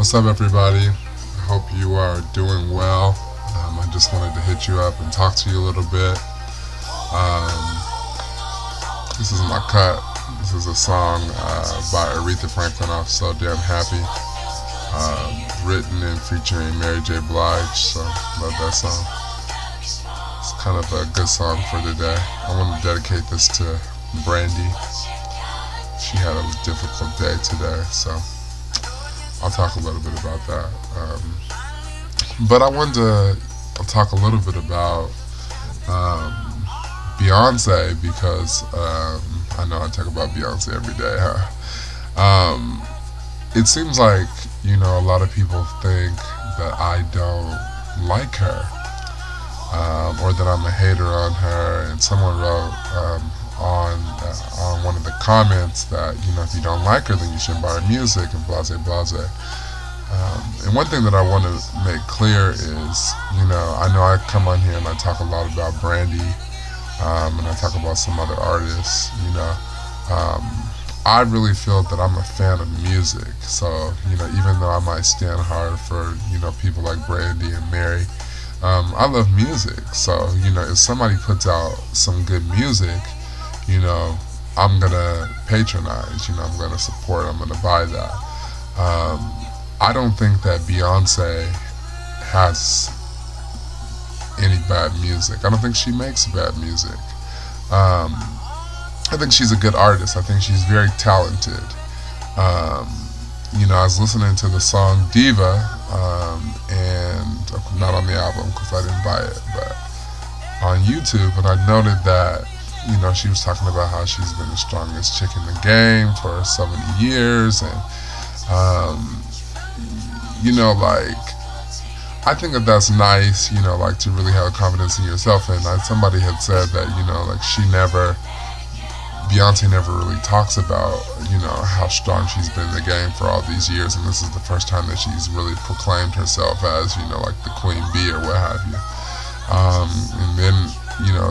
What's up, everybody? I hope you are doing well. I just wanted to hit you up and talk to you a little bit. This is my cut. This is a song by Aretha Franklin off So Damn Happy. Written and featuring Mary J. Blige, so love that song. It's kind of a good song for today. I want to dedicate this to Brandy. She had a difficult day today, so I'll talk a little bit about that. But I wanted to talk a little bit about Beyonce because I know I talk about Beyonce every day, huh? It seems like, a lot of people think that I don't like her, or that I'm a hater on her. And someone wrote on one of the comments that if you don't like her, then you shouldn't buy her music and blase blase. And one thing that I want to make clear is, I know I come on here and I talk a lot about Brandy, and I talk about some other artists. I really feel that I'm a fan of music. So, even though I might stand hard for, people like Brandy and Mary, I love music. So, if somebody puts out some good music, I'm going to patronize, I'm going to support, I'm going to buy that. I don't think that Beyonce has any bad music. I don't think she makes bad music. I think she's a good artist. I think she's very talented. I was listening to the song Diva, and not on the album because I didn't buy it, but on YouTube, and I noted that, she was talking about how she's been the strongest chick in the game for so many years, and, I think that that's nice, to really have confidence in yourself, and somebody had said that, Beyonce never really talks about, how strong she's been in the game for all these years, and this is the first time that she's really proclaimed herself as, the queen bee or what have you. And then,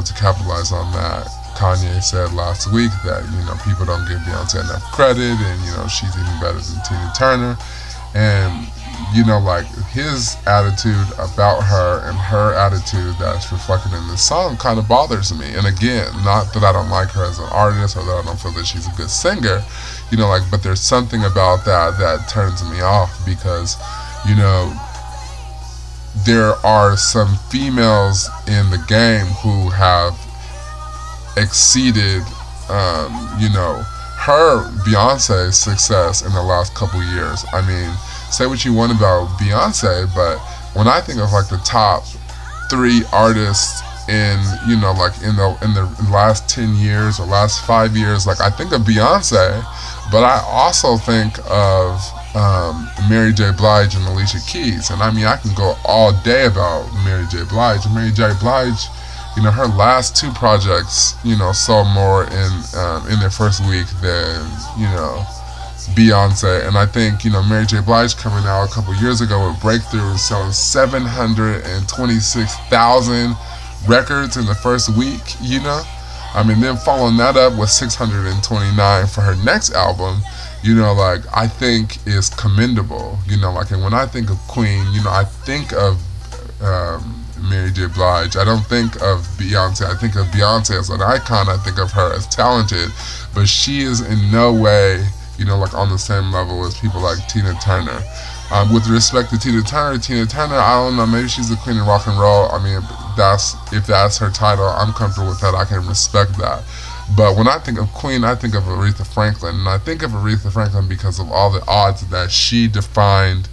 to capitalize on that, Kanye said last week that, people don't give Beyonce enough credit, and, she's even better than Tina Turner. And, his attitude about her and her attitude that's reflected in this song kind of bothers me. And again, not that I don't like her as an artist or that I don't feel that she's a good singer, but there's something about that turns me off because, there are some females in the game who have exceeded, her, Beyonce's success in the last couple years. I mean, say what you want about Beyonce, but when I think of the top 3 artists in in the last 10 years or last 5 years, I think of Beyonce, but I also think of Mary J. Blige and Alicia Keys. And I mean, I can go all day about Mary J. Blige. Mary J. Blige, her last 2 projects, sold more in their first week than Beyonce. And I think Mary J. Blige coming out a couple years ago with Breakthrough, selling 726,000 records in the first week. Then following that up with 629 for her next album, I think is commendable. And when I think of Queen, I think of Mary J. Blige. I don't think of Beyonce. I think of Beyonce as an icon. I think of her as talented, but she is in no way on the same level as people like Tina Turner. With respect to Tina Turner, I don't know, maybe she's the queen of rock and roll. I mean, if that's her title, I'm comfortable with that. I can respect that. But when I think of Queen, I think of Aretha Franklin. And I think of Aretha Franklin because of all the odds that she defined,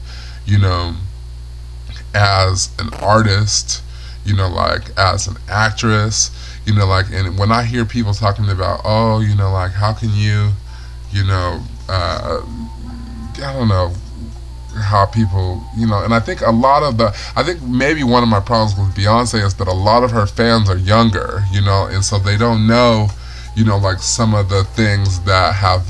as an artist, as an actress, and and I hear people talking about, how can you, I don't know how people, and I think I think maybe one of my problems with Beyonce is that a lot of her fans are younger, and so they don't know, some of the things that have,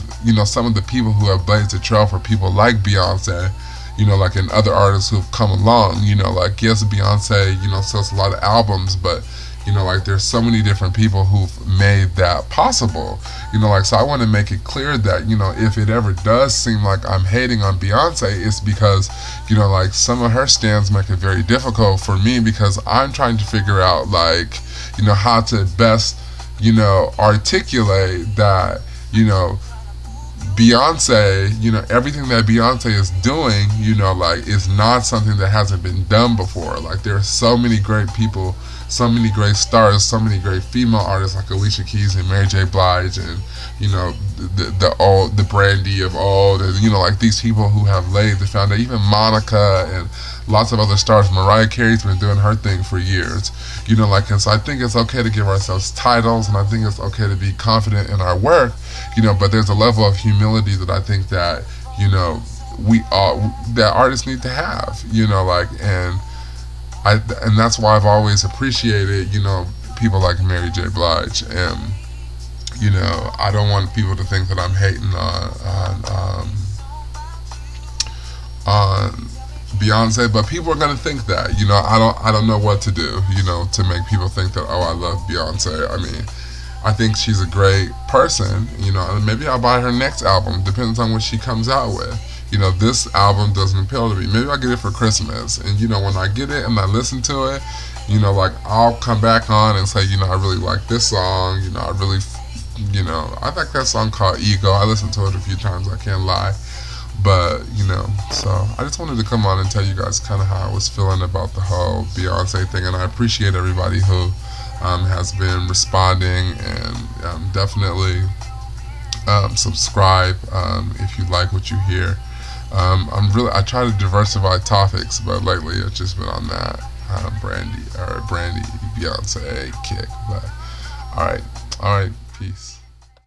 some of the people who have blazed the trail for people like Beyonce, and other artists who've come along, yes, Beyonce, sells a lot of albums, but, Like there's so many different people who've made that possible. Like so I want to make it clear that if it ever does seem like I'm hating on Beyonce, it's because like some of her stands make it very difficult for me because I'm trying to figure out like how to best articulate that Beyonce, everything that Beyonce is doing, like is not something that hasn't been done before. Like there are so many great people, so many great stars, so many great female artists like Alicia Keys and Mary J. Blige and the Brandy of old, and like these people who have laid the foundation. Even Monica and lots of other stars. Mariah Carey's been doing her thing for years. And so I think it's okay to give ourselves titles, and I think it's okay to be confident in our work. But there's a level of humility that I think that we all that artists need to have. And that's why I've always appreciated people like Mary J. Blige, and I don't want people to think that I'm hating on Beyonce, but people are gonna think that. I don't know what to do to make people think that, oh, I love Beyonce. I mean, I think she's a great person, and maybe I'll buy her next album. Depends on what she comes out with. This album doesn't appeal to me. Maybe I'll get it for Christmas. And, when I get it and I listen to it, like I'll come back on and say, I really like this song. I really, I like that song called Ego. I listened to it a few times, I can't lie. But, so I just wanted to come on and tell you guys kind of how I was feeling about the whole Beyonce thing. And I appreciate everybody who has been responding, and definitely subscribe if you like what you hear. I try to diversify topics, but lately it's just been on that Brandy Beyonce kick. But all right, peace.